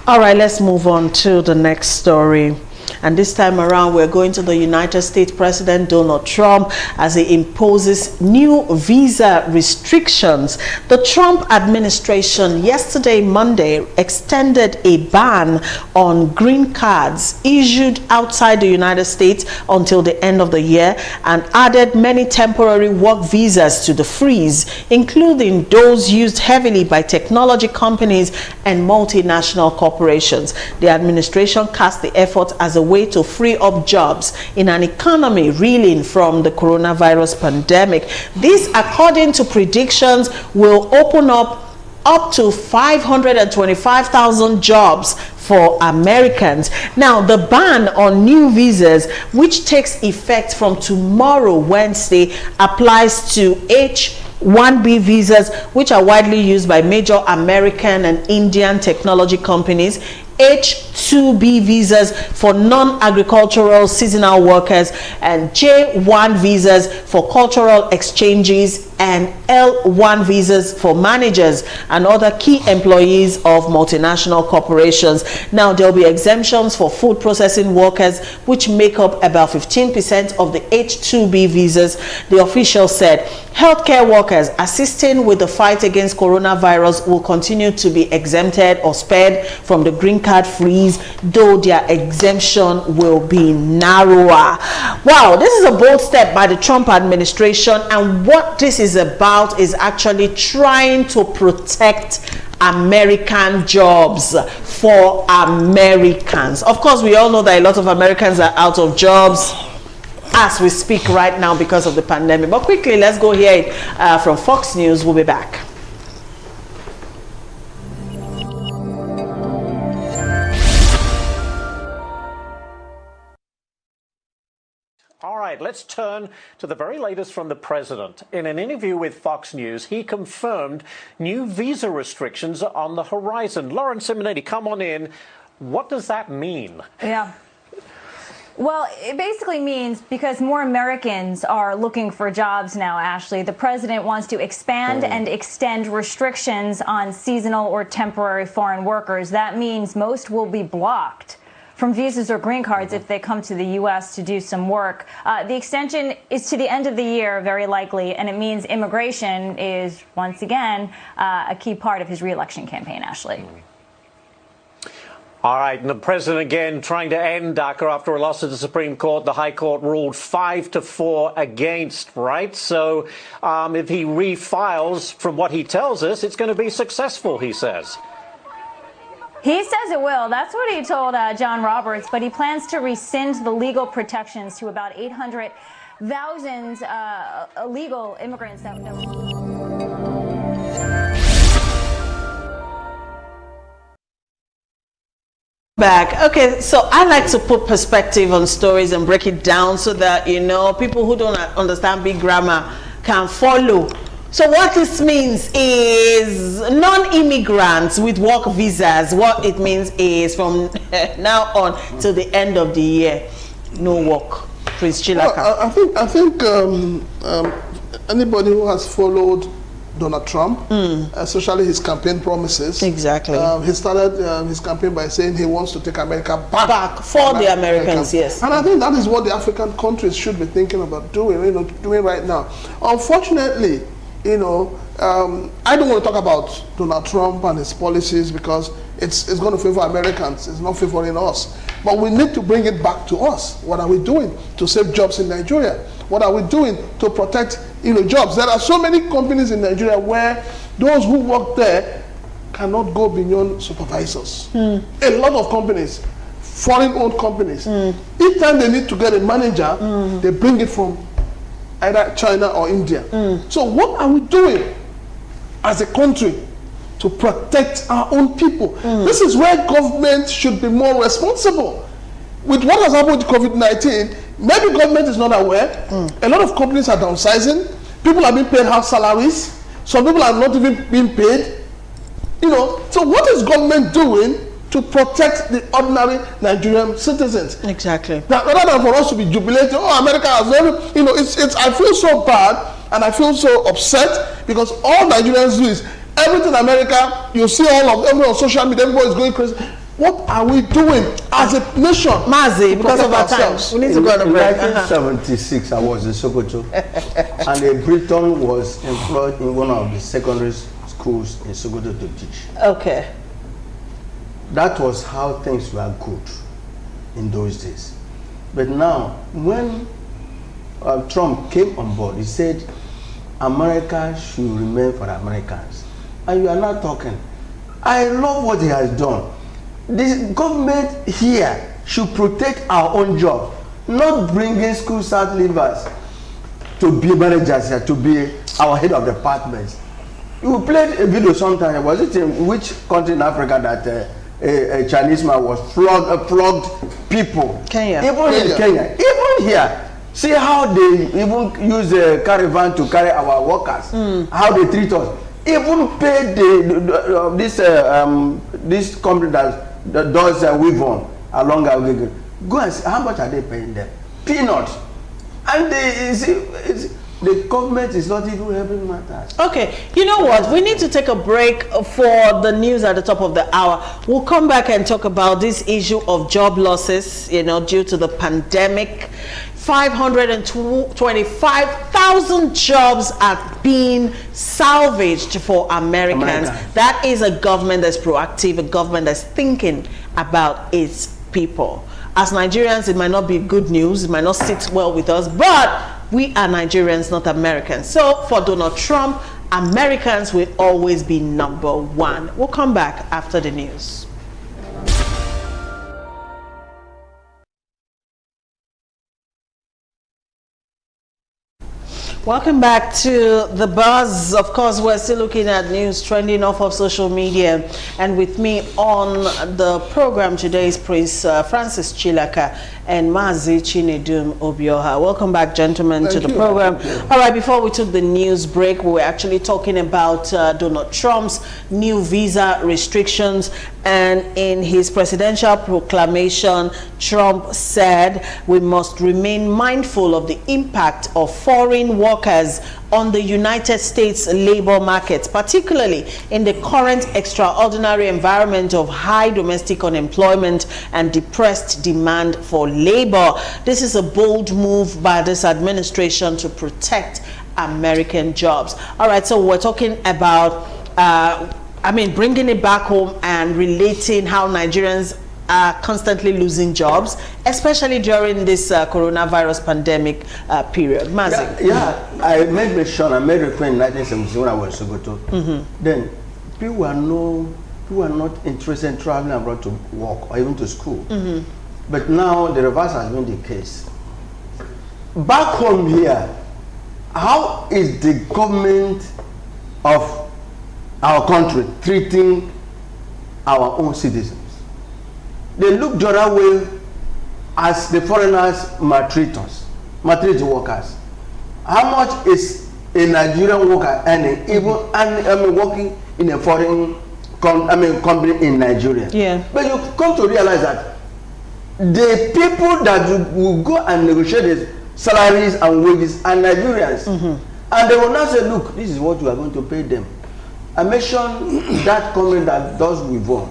All right, let's move on to the next story. And this time around, we're going to the United States President Donald Trump as he imposes new visa restrictions. The Trump administration yesterday, Monday, extended a ban on green cards issued outside the United States until the end of the year and added many temporary work visas to the freeze, including those used heavily by technology companies and multinational corporations. The administration cast the effort as a way to free up jobs in an economy reeling from the coronavirus pandemic. This, according to predictions, will open up to 525,000 jobs for Americans. Now, the ban on new visas, which takes effect from tomorrow, Wednesday, applies to H-1B visas, which are widely used by major American and Indian technology companies, H-2B visas for non-agricultural seasonal workers, and J-1 visas for cultural exchanges, and L-1 visas for managers and other key employees of multinational corporations. Now, there will be exemptions for food processing workers, which make up about 15% of the H-2B visas. The official said healthcare workers assisting with the fight against coronavirus will continue to be exempted or spared from the green card freeze, though their exemption will be narrower. Wow, this is a bold step by the Trump administration, and what this is about is actually trying to protect American jobs for Americans. Of course, we all know that a lot of Americans are out of jobs as we speak right now because of the pandemic. But quickly, let's go hear it from Fox News. We'll be back. All right, let's turn to the very latest from the president. In an interview with Fox News, he confirmed new visa restrictions are on the horizon. Lauren Simonetti, come on in. What does that mean? Yeah. Well, it basically means because more Americans are looking for jobs now, Ashley, the president wants to expand and extend restrictions on seasonal or temporary foreign workers. That means most will be blocked from visas or green cards if they come to the U.S. to do some work. The extension is to the end of the year, very likely, and it means immigration is, once again, a key part of his re-election campaign, Ashley. All right, and the president again trying to end DACA after a loss at the Supreme Court. The High Court ruled 5-4 against, right? So if he refiles, from what he tells us, it's going to be successful, he says. He says it will. That's what he told John Roberts, but he plans to rescind the legal protections to about 800,000 illegal immigrants that Back. Okay, so I like to put perspective on stories and break it down so that, you know, people who don't understand big grammar can follow. So what this means is non-immigrants with work visas, what it means is from now on till the end of the year, no work. Prince Chilaka. Well, I think anybody who has followed Donald Trump, especially his campaign promises. Exactly. He started his campaign by saying he wants to take America back for the Americans, yes. And I think that is what the African countries should be thinking about doing, doing right now. Unfortunately, I don't want to talk about Donald Trump and his policies because it's going to favor Americans. It's not favoring us. But we need to bring it back to us. What are we doing to save jobs in Nigeria? What are we doing to protect jobs? There are so many companies in Nigeria where those who work there cannot go beyond supervisors. A lot of companies, foreign-owned companies, each time they need to get a manager, they bring it from either China or India. So what are we doing as a country to protect our own people? This is where government should be more responsible. With what has happened with COVID-19, maybe government is not aware. A lot of companies are downsizing. People are being paid half salaries. Some people are not even being paid. So what is government doing to protect the ordinary Nigerian citizens? Exactly. Now, rather than for us to be jubilating, oh, America has it's I feel so bad and I feel so upset because all Nigerians do is everything America, you see everyone on social media, everybody is going crazy. What are we doing as a nation? Mazi, because of our time, we need to go on a break. In 1976, I was in Sokoto, and a Briton was employed in one of the secondary schools in Sokoto to teach. Okay. That was how things were good in those days. But now, when Trump came on board, he said, America should remain for Americans. And you are not talking. I love what he has done. The government here should protect our own job, not bringing school start leavers to be managers here, to be our head of departments. You played a video sometime, was it in which country in Africa that a Chinese man was flogged people? Kenya. Even in Kenya. Even here. See how they even use a caravan to carry our workers, how they treat us. Even pay this company that does weave on along our go and see how much are they paying them? Peanuts. And the government is not even helping matters. Okay, you know what? We need to take a break for the news at the top of the hour. We'll come back and talk about this issue of job losses, you know, due to the pandemic. 525,000 jobs are being salvaged for Americans. That is a government that's proactive, a government that's thinking about its people. As Nigerians, it might not be good news, it might not sit well with us, but we are Nigerians, not Americans. So for Donald Trump, Americans will always be number one. We'll come back after the news. Welcome back to The Buzz. Of course, we're still looking at news trending off of social media. And with me on the program today is Prince Francis Chilaka and Mazi Chinedum Obioha. Welcome back, gentlemen, to the program. All right, before we took the news break, we were actually talking about Donald Trump's new visa restrictions. And in his presidential proclamation, Trump said we must remain mindful of the impact of foreign workers on the United States labor market, particularly in the current extraordinary environment of high domestic unemployment and depressed demand for labor. This is a bold move by this administration to protect American jobs. All right, so we're talking about bringing it back home and relating how Nigerians are constantly losing jobs, especially during this coronavirus pandemic period. Mazi. Yeah, I made mention, I made reference in 1970 when I was in Sokoto. Then people are not interested in traveling abroad to work or even to school. But now the reverse has been the case. Back home here, how is the government of our country treating our own citizens? They look the other way as the foreigners maltreat the workers. How much is a Nigerian worker earning, even working in a foreign company in Nigeria? Yeah. But you come to realize that the people that will go and negotiate the salaries and wages are Nigerians. And they will not say, look, this is what you are going to pay them. I mentioned that company that does Weavon.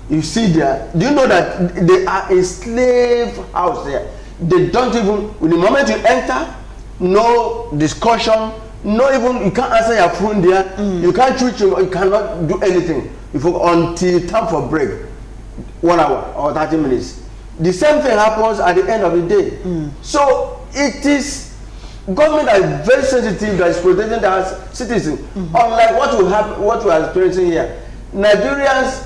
You see there, do you know that they are a slave house there? They don't even, the moment you enter, no discussion, no even, you can't answer your phone there, you can't treat you cannot do anything until time for break, 1 hour or 30 minutes. The same thing happens at the end of the day. So it is government that is very sensitive, that is protecting their citizens. Unlike what we are experiencing here. Nigerians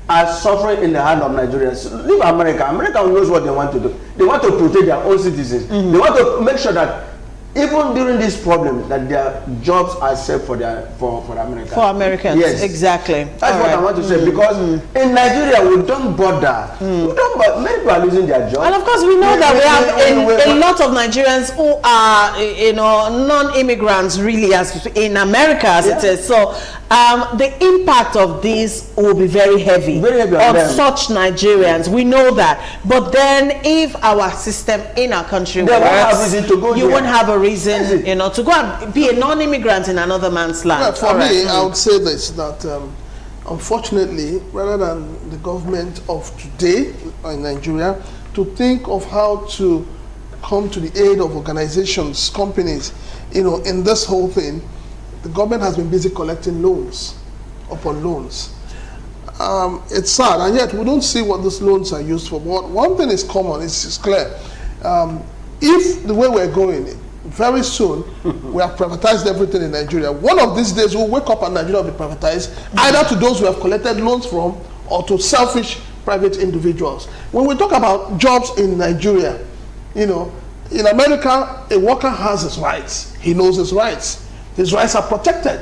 are suffering in the hand of Nigerians. Leave America. America knows what they want to do. They want to protect their own citizens. They want to make sure that even during this problem, that their jobs are safe for Americans. For Americans, yes, exactly. That's what I want to say, because in Nigeria we don't bother. We don't bother. Many people are losing their jobs. And of course, we know that we have a lot of Nigerians who are, non-immigrants, really, as in America, as it is. So the impact of this will be very heavy on such Nigerians. We know that. But then, if our system in our country works, you won't have a reason, to go and be a non-immigrant in another man's land. Yeah, for me, I would say this, that unfortunately, rather than the government of today in Nigeria to think of how to come to the aid of organizations, companies, in this whole thing, the government has been busy collecting loans upon loans. It's sad, and yet we don't see what these loans are used for. But one thing is common, it's clear. If the way we're going, very soon, we have privatized everything in Nigeria. One of these days, we'll wake up and Nigeria will be privatized, either to those who have collected loans from or to selfish private individuals. When we talk about jobs in Nigeria, in America, a worker has his rights. He knows his rights. His rights are protected.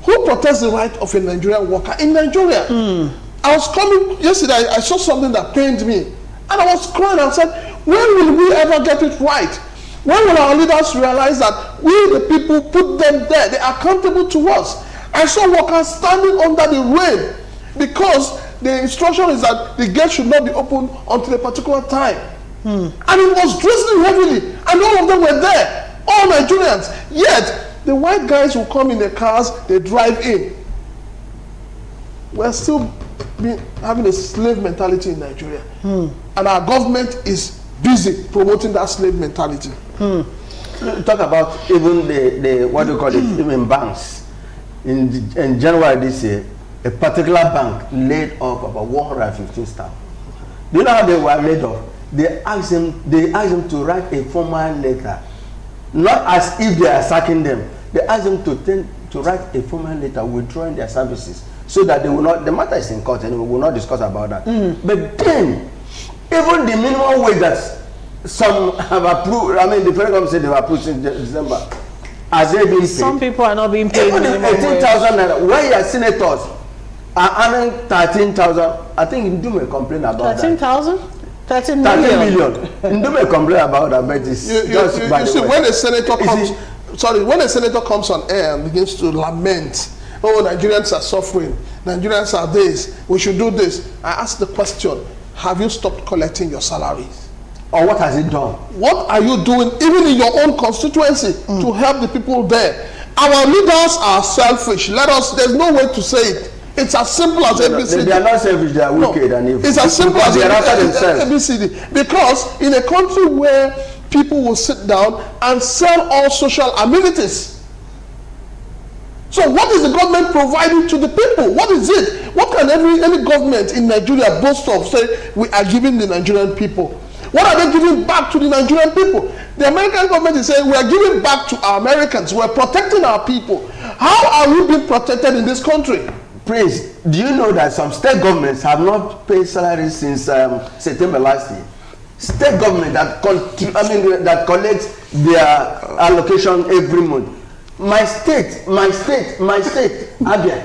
Who protects the right of a Nigerian worker in Nigeria? I was coming yesterday, I saw something that pained me. And I was crying and said, when will we ever get it right? When will our leaders realize that we, the people, put them there? They are accountable to us. I saw workers standing under the rain because the instruction is that the gate should not be opened until a particular time. And it was drizzling heavily, and all of them were there, all Nigerians. Yet, the white guys who come in their cars, they drive in. We're still having a slave mentality in Nigeria. And our government is busy promoting that slave mentality. Talk about even the what do you call it, even banks. In January this year, a particular bank laid off about 115 staff. Do you know how they were laid off? They asked them to write a formal letter, not as if they are sacking them. They asked them to write a formal letter withdrawing their services, so that they will not. The matter is in court, and we will not discuss about that. But then, even the minimum wage that some have approved, I mean, the federal government said they were approved in December. Has they been paid? Some people are not being paid. Even 18,000 naira. Where your senators are earning 13,000, I think Ndume complain about 13,000? 13 million. Ndume complain about that, but it's just by you the see, way. when a senator comes, when a senator comes on air and begins to lament, oh, Nigerians are suffering, Nigerians are this, we should do this. I ask the question, have you stopped collecting your salaries? Or what has it done? What are you doing, even in your own constituency, to help the people there? Our leaders are selfish. There's no way to say it. It's as simple as ABCD. They are not selfish, they are wicked and evil. It's as simple as they are after themselves. ABCD. Because in a country where people will sit down and sell all social amenities. So what is the government providing to the people? What is it? What can any government in Nigeria boast of, say, we are giving the Nigerian people? What are they giving back to the Nigerian people? The American government is saying we are giving back to our Americans. We are protecting our people. How are we being protected in this country? Prince, do you know that some state governments have not paid salaries since September last year? State government that collects their allocation every month. My state, Abia.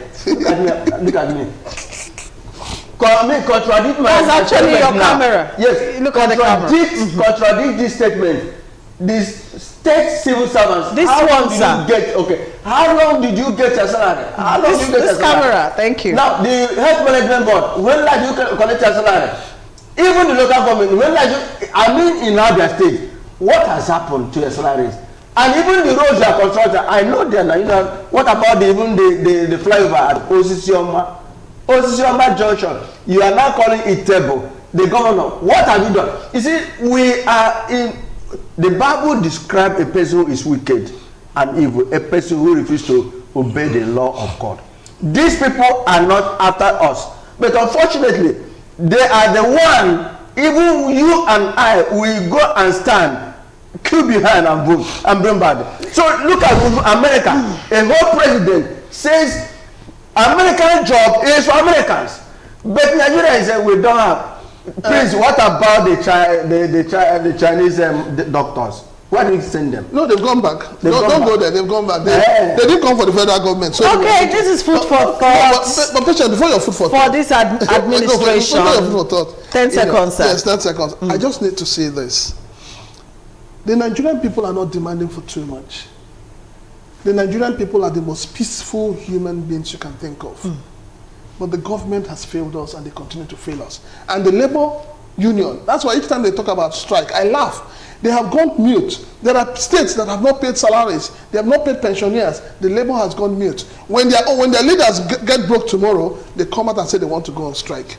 Look at me. Contradict my. That's actually your camera. Yes, look at the camera. Contradict this statement. These state civil servants. How long did you get your salary? How long did you get your salary? Camera, thank you. Now the health management board, when last you collect your salary? Even the local government, when last you? I mean, in Abia State, what has happened to your salaries? And even the roads you are constructing, I know they are not. You know, what about even the flyover at Osisioma Junction? You are now calling it table. The governor, what have you done? You see, we are in. The Bible describes a person who is wicked and evil, a person who refuses to obey the law of God. These people are not after us, but unfortunately, they are the one. Even you and I, we go and stand, queue behind and vote and bring back. So look at America. A whole president says American job is for Americans, but Nigeria is we don't have. Please, what about the Chinese doctors? Why did you send them? No, they've gone back. Don't go there. They've gone back. They didn't come for the federal government. So okay, this is food for thought. But patient, before your food for thought. For this administration. Before your food for thought. 10 seconds, sir. Yes, 10 seconds. I just need to say this. The Nigerian people are not demanding for too much. The Nigerian people are the most peaceful human beings you can think of. But the government has failed us and they continue to fail us. And the labor union, that's why each time they talk about strike, I laugh. They have gone mute. There are states that have not paid salaries. They have not paid pensioners. The labor has gone mute. When their leaders get broke tomorrow, they come out and say they want to go on strike.